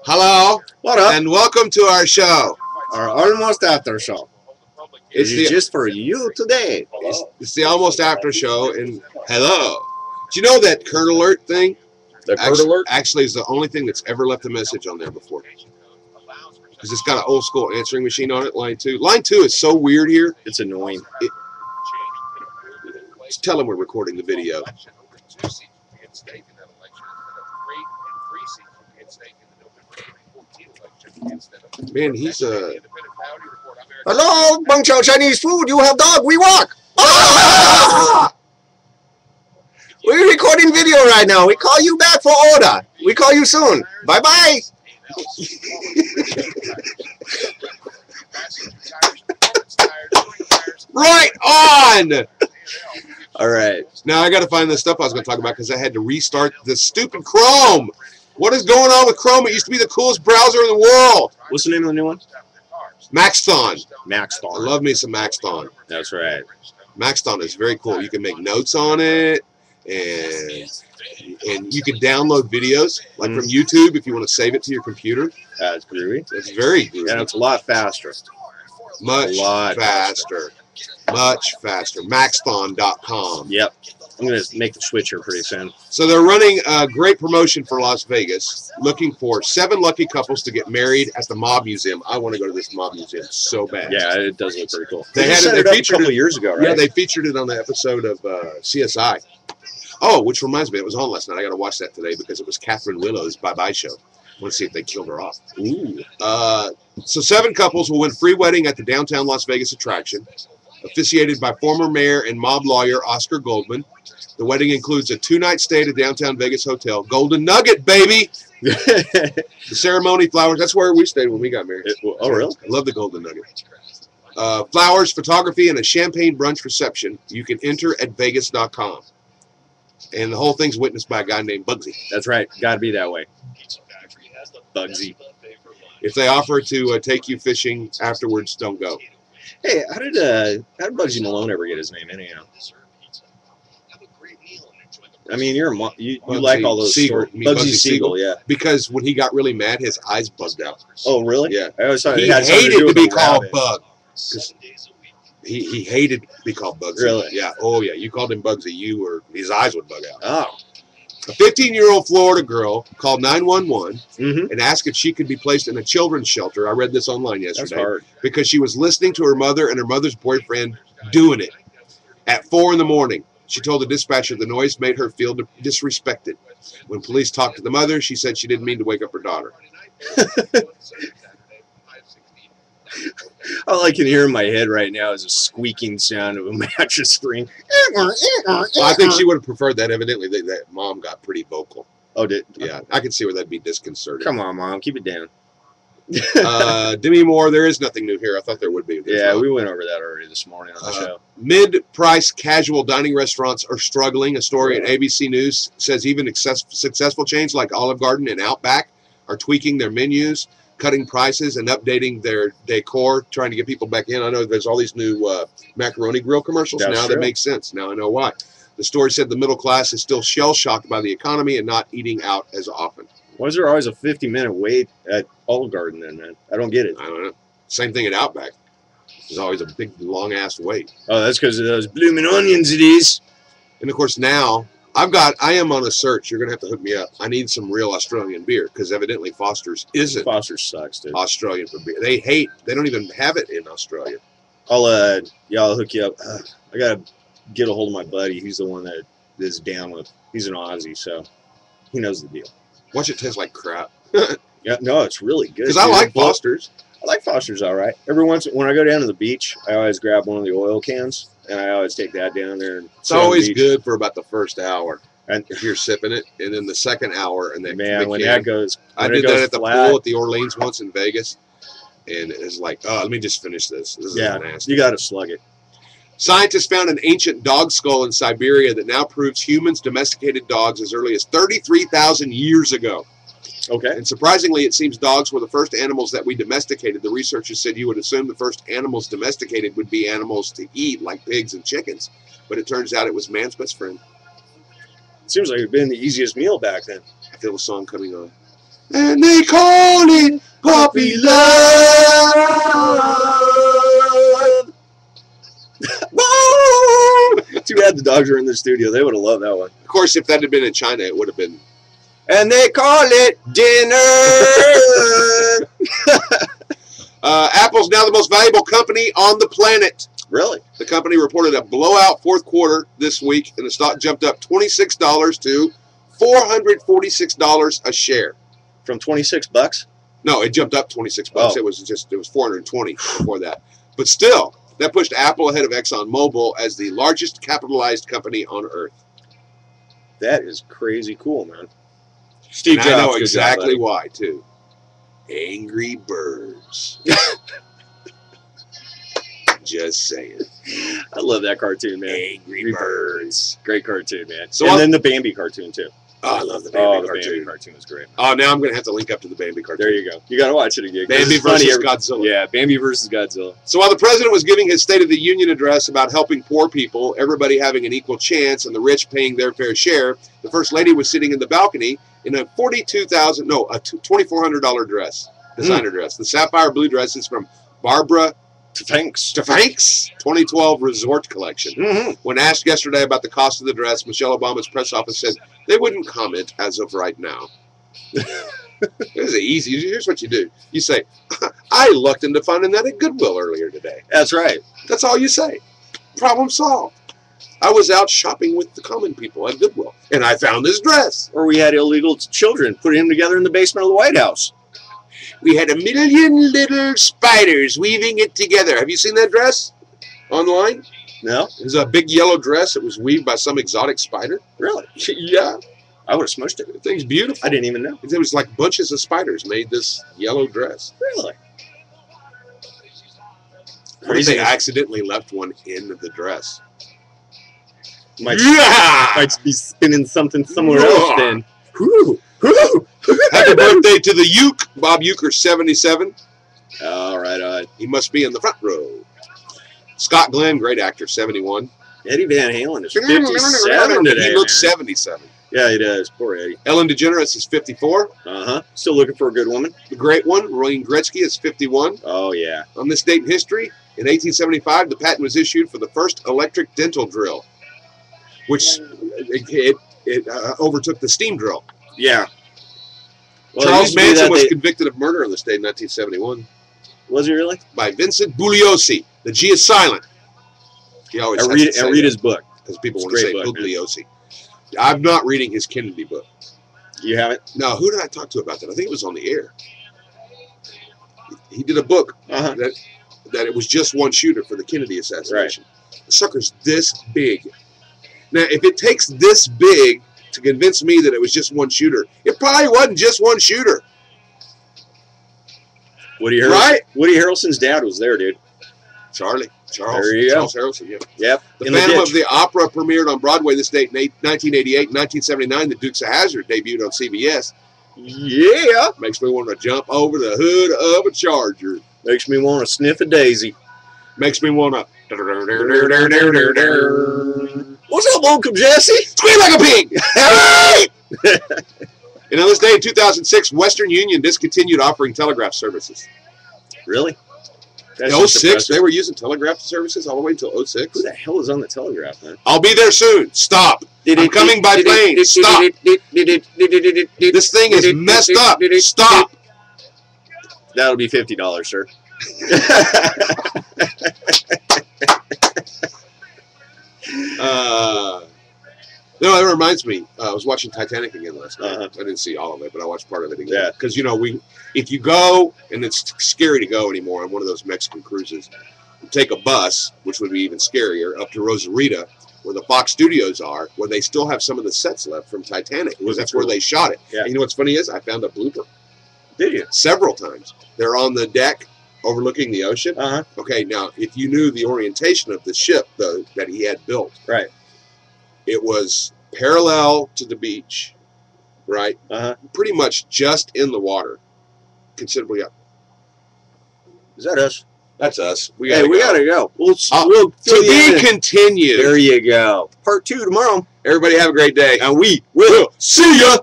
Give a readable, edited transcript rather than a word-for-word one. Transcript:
Hello. What up? And welcome to our show. Our almost after show. It's Just for you today. It's the almost after show. And hello. Do you know that Kurt Alert thing? The Kurt Alert? Actually is the only thing that's ever left a message on there before. Because it's got an old school answering machine on it, line 2. Line 2 is so weird here. It's annoying. Just tell them we're recording the video. Man, he's Hello, Bang Chow Chinese food. You have dog. We walk. Ah! We're recording video right now. We call you back for order. We call you soon. Bye bye. right on. All right. Now I got to find the stuff I was going to talk about because I had to restart the stupid Chrome. What is going on with Chrome? It used to be the coolest browser in the world. What's the name of the new one? Maxthon. Maxthon. I love me some Maxthon. That's right. Maxthon is very cool. You can make notes on it, and you can download videos like from YouTube if you want to save it to your computer. That's groovy. It's very groovy. And it's a lot faster. Much faster. Much faster. Maxthon.com. Yep. I'm going to make the switch here pretty soon. So they're running a great promotion for Las Vegas, looking for 7 lucky couples to get married at the Mob Museum. I want to go to this Mob Museum so bad. Yeah, it does look pretty cool. They featured it a couple years ago, right? Yeah, they featured it on the episode of CSI. Oh, which reminds me, it was on last night. I got to watch that today because it was Catherine Willow's bye-bye show. I want to see if they killed her off. Ooh. So 7 couples will win free wedding at the downtown Las Vegas attraction, officiated by former mayor and mob lawyer Oscar Goldman. The wedding includes a 2-night stay at a downtown Vegas hotel. Golden Nugget, baby! The ceremony, flowers. That's where we stayed when we got married. Oh, really? I love the Golden Nugget. Flowers, photography, and a champagne brunch reception. You can enter at Vegas.com. And the whole thing's witnessed by a guy named Bugsy. That's right. Got to be that way. Bugsy. If they offer to take you fishing afterwards, don't go. Hey, how did Bugsy Malone ever get his name anyhow? I mean, you like all those stories. Bugsy Siegel, yeah. Because when he got really mad, his eyes bugged out. Oh, really? Yeah. I always thought He hated to be called Bug. He hated to be called Bugsy. Really? Yeah. Oh, yeah. You called him Bugsy, his eyes would bug out. Oh. A 15-year-old Florida girl called 911 and asked if she could be placed in a children's shelter. I read this online yesterday. That's hard. Because she was listening to her mother and her mother's boyfriend doing it at 4 in the morning. She told the dispatcher the noise made her feel disrespected. When police talked to the mother, she said she didn't mean to wake up her daughter. All I can hear in my head right now is a squeaking sound of a mattress screen. I think she would have preferred that. Evidently, that mom got pretty vocal. Oh, did? Yeah, I can see where that'd be disconcerting. Come on, Mom. Keep it down. Demi Moore, there is nothing new here. I thought there would be. Yeah, we went over that already this morning on the show. Mid-price casual dining restaurants are struggling. A story at ABC News says even successful chains like Olive Garden and Outback are tweaking their menus, cutting prices, and updating their decor, trying to get people back in. I know there's all these new macaroni grill commercials now that make sense. Now I know why. The story said the middle class is still shell-shocked by the economy and not eating out as often. Why is there always a 50-minute wait at Olive Garden then, man? I don't get it. I don't know. Same thing at Outback. There's always a big, long-ass wait. Oh, that's because of those blooming onions it is. And, of course, now I am on a search. You're going to have to hook me up. I need some real Australian beer because evidently Foster's isn't. Foster's sucks, dude. Australian for beer. They don't even have it in Australia. I'll hook you up. I got to get a hold of my buddy. He's the one that is down with. He's an Aussie, so he knows the deal. Watch it taste like crap. Yeah, no, it's really good. Because I like Foster's. I like Foster's all right. When I go down to the beach, I always grab one of the oil cans, and I always take that down there. And it's always good for about the first hour. And if you're sipping it, and then the second hour, and then that goes. I did that at the pool at the Orleans once in Vegas, and it's like, oh, let me just finish this. This is nasty. You got to slug it. Scientists found an ancient dog skull in Siberia that now proves humans domesticated dogs as early as 33,000 years ago. Okay. And surprisingly, it seems dogs were the first animals that we domesticated. The researchers said you would assume the first animals domesticated would be animals to eat, like pigs and chickens. But it turns out it was man's best friend. Seems like it'd been the easiest meal back then. I feel a song coming on. And they call it puppy love. Too bad the dogs are in the studio. They would have loved that one. Of course, if that had been in China, it would have been. And they call it dinner. Apple's now the most valuable company on the planet. Really? The company reported a blowout fourth quarter this week, and the stock jumped up $26 to $446 a share. From $26? No, it jumped up $26. Oh. It was 420 before that. But still, that pushed Apple ahead of ExxonMobil as the largest capitalized company on Earth. That is crazy cool, man. Steve And Jobs, I know good exactly job, why, too. Angry Birds. Just saying. I love that cartoon, man. Angry Birds. Great cartoon, man. So and then the Bambi cartoon, too. Oh, I love the Bambi cartoon. Bambi cartoon was great. Oh, now I'm going to have to link up to the Bambi cartoon. There you go. You got to watch it again. Bambi versus Godzilla. Yeah, Bambi versus Godzilla. So while the president was giving his State of the Union address about helping poor people, everybody having an equal chance, and the rich paying their fair share, the First Lady was sitting in the balcony in a $2,400 dress, designer dress. The sapphire blue dress is from Barbara Stefanks 2012 Resort Collection. Mm-hmm. When asked yesterday about the cost of the dress, Michelle Obama's press office said they wouldn't comment as of right now. It's easy. Here's what you do. You say, I lucked into finding that at Goodwill earlier today. That's right. That's all you say. Problem solved. I was out shopping with the common people at Goodwill, and I found this dress. Or we had illegal children putting them together in the basement of the White House. We had 1 million little spiders weaving it together. Have you seen that dress online? No? It was a big yellow dress. It was weaved by some exotic spider. Really? Yeah. I would have smushed it. The thing's beautiful. I didn't even know. It was like bunches of spiders made this yellow dress. Really? What if they accidentally left one in the dress? Might be spinning something somewhere else then. Whew. Whew. Happy birthday to the Uke. Bob Euchre, 77. All right, all right. He must be in the front row. Scott Glenn, great actor, 71. Eddie Van Halen is 57 today. He looks 77. Yeah, he does. Poor Eddie. Ellen DeGeneres is 54. Uh-huh. Still looking for a good woman. The great one, Wayne Gretzky, is 51. Oh, yeah. On this date in history, in 1875, the patent was issued for the first electric dental drill, which it overtook the steam drill. Yeah. Well, Charles Manson was convicted of murder on this day in 1971. Was he really? By Vincent Bugliosi. The G is silent. He always has to say read his book. Because people want to say Bugliosi. I'm not reading his Kennedy book. You haven't? No, who did I talk to about that? I think it was on the air. He did a book that it was just one shooter for the Kennedy assassination. Right. The sucker's this big. Now, if it takes this big to convince me that it was just one shooter, it probably wasn't just one shooter. Woody Harrelson's dad was there, dude. Charles. There you Charles go. Harrelson, yeah. Yep. The Phantom of the Opera premiered on Broadway this date in 1988. 1979, The Dukes of Hazzard debuted on CBS. Yeah. Makes me want to jump over the hood of a Charger. Makes me want to sniff a daisy. Makes me want to... What's up, Uncle Jesse? Squeal like a pig! Hey! And on this day in 2006, Western Union discontinued offering telegraph services. Really? In 06, they were using telegraph services all the way until 06. Who the hell is on the telegraph, man? I'll be there soon. Stop. I'm coming by plane. Stop. This thing is messed up. Stop. That'll be $50, sir. No, that reminds me. I was watching Titanic again last night. I didn't see all of it, but I watched part of it again. Yeah. Because, you know, if you go, and it's scary to go anymore on one of those Mexican cruises, you take a bus, which would be even scarier, up to Rosarita, where the Fox Studios are, where they still have some of the sets left from Titanic, because that's where they shot it. Yeah. And you know what's funny is I found a blooper. Did you? Several times. They're on the deck overlooking the ocean. Okay, now, if you knew the orientation of the ship that he had built, right, it was parallel to the beach, right? Pretty much just in the water, considerably up. Is that us? That's us. We gotta go. We'll to be continued. There you go. Part 2 tomorrow. Everybody have a great day. And we will see ya.